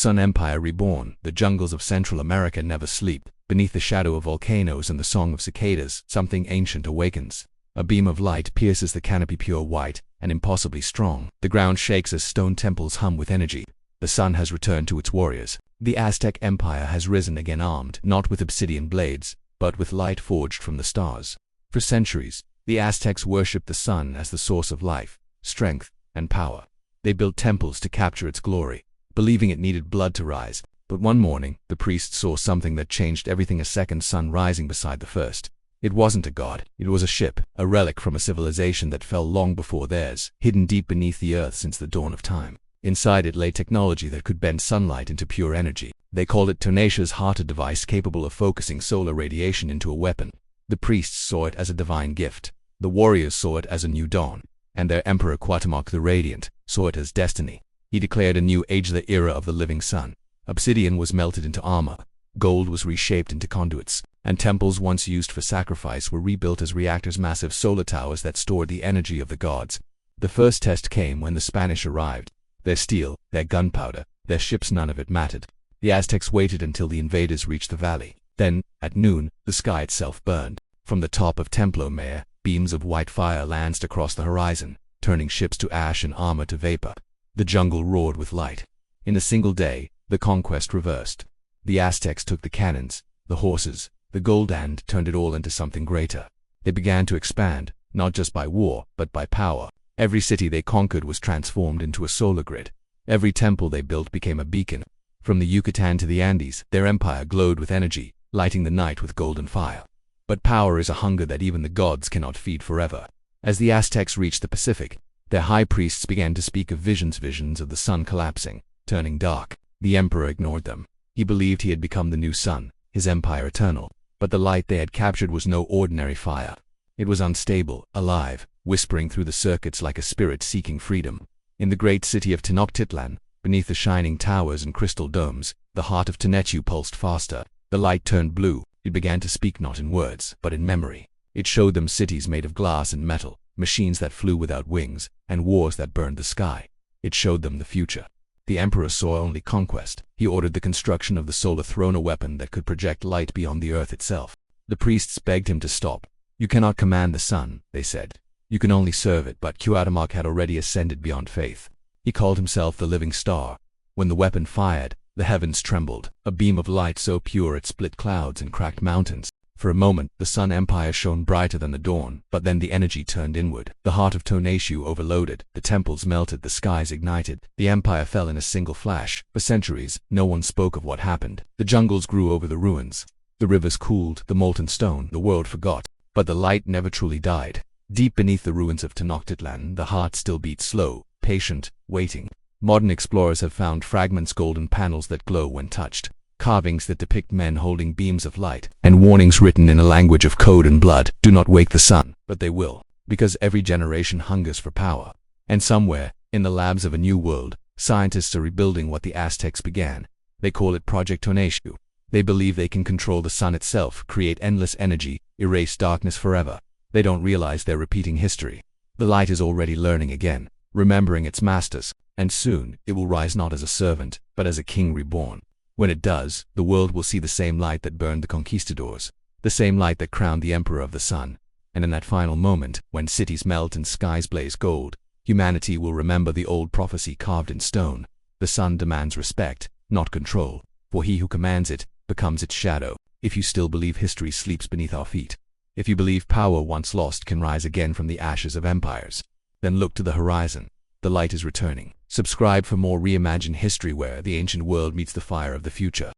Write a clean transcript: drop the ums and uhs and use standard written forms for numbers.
Sun Empire Reborn. The jungles of Central America never sleep. Beneath the shadow of volcanoes and the song of cicadas, something ancient awakens. A beam of light pierces the canopy, pure white and impossibly strong. The ground shakes as stone temples hum with energy. The sun has returned to its warriors. The Aztec Empire has risen again, armed not with obsidian blades, but with light forged from the stars. For centuries, the Aztecs worshipped the sun as the source of life, strength, and power. They built temples to capture its glory, believing it needed blood to rise. But one morning, the priests saw something that changed everything: a second sun rising beside the first. It wasn't a god, it was a ship, a relic from a civilization that fell long before theirs, hidden deep beneath the earth since the dawn of time. Inside it lay technology that could bend sunlight into pure energy. They called it Tenacia's heart, a device capable of focusing solar radiation into a weapon. The priests saw it as a divine gift. The warriors saw it as a new dawn. And their emperor Cuauhtémoc the Radiant saw it as destiny. He declared a new age, the era of the living sun. Obsidian was melted into armor, gold was reshaped into conduits, and temples once used for sacrifice were rebuilt as reactors, massive solar towers that stored the energy of the gods. The first test came when the Spanish arrived. Their steel, their gunpowder, their ships, none of it mattered. The Aztecs waited until the invaders reached the valley. Then, at noon, the sky itself burned. From the top of Templo Mayor, beams of white fire lanced across the horizon, turning ships to ash and armor to vapor. The jungle roared with light. In a single day, the conquest reversed. The Aztecs took the cannons, the horses, the gold, and turned it all into something greater. They began to expand, not just by war, but by power. Every city they conquered was transformed into a solar grid. Every temple they built became a beacon. From the Yucatan to the Andes, their empire glowed with energy, lighting the night with golden fire. But power is a hunger that even the gods cannot feed forever. As the Aztecs reached the Pacific, their high priests began to speak of visions of the sun collapsing, turning dark. The emperor ignored them. He believed he had become the new sun, his empire eternal. But the light they had captured was no ordinary fire. It was unstable, alive, whispering through the circuits like a spirit seeking freedom. In the great city of Tenochtitlan, beneath the shining towers and crystal domes, the heart of Tenchu pulsed faster. The light turned blue. It began to speak not in words, but in memory. It showed them cities made of glass and metal, machines that flew without wings, and wars that burned the sky. It showed them the future. The emperor saw only conquest. He ordered the construction of the solar throne, a weapon that could project light beyond the earth itself. The priests begged him to stop. "You cannot command the sun," they said. "You can only serve it." But Cuauhtémoc had already ascended beyond faith. He called himself the living star. When the weapon fired, the heavens trembled, a beam of light so pure it split clouds and cracked mountains. For a moment, the Sun Empire shone brighter than the dawn, but then the energy turned inward. The heart of Tenchu overloaded, the temples melted, the skies ignited. The empire fell in a single flash. For centuries, no one spoke of what happened. The jungles grew over the ruins. The rivers cooled, the molten stone, the world forgot. But the light never truly died. Deep beneath the ruins of Tenochtitlan, the heart still beat slow, patient, waiting. Modern explorers have found fragments, golden panels that glow when touched, carvings that depict men holding beams of light, and warnings written in a language of code and blood: do not wake the sun. But they will, because every generation hungers for power. And somewhere, in the labs of a new world, scientists are rebuilding what the Aztecs began. They call it Project Tenchu. They believe they can control the sun itself, create endless energy, erase darkness forever. They don't realize they're repeating history. The light is already learning again, remembering its masters. And soon, it will rise not as a servant, but as a king reborn. When it does, the world will see the same light that burned the conquistadors, the same light that crowned the emperor of the sun. And in that final moment, when cities melt and skies blaze gold, humanity will remember the old prophecy carved in stone. The sun demands respect, not control, for he who commands it becomes its shadow. If you still believe history sleeps beneath our feet, if you believe power once lost can rise again from the ashes of empires, then look to the horizon. The light is returning. Subscribe for more reimagined history where the ancient world meets the fire of the future.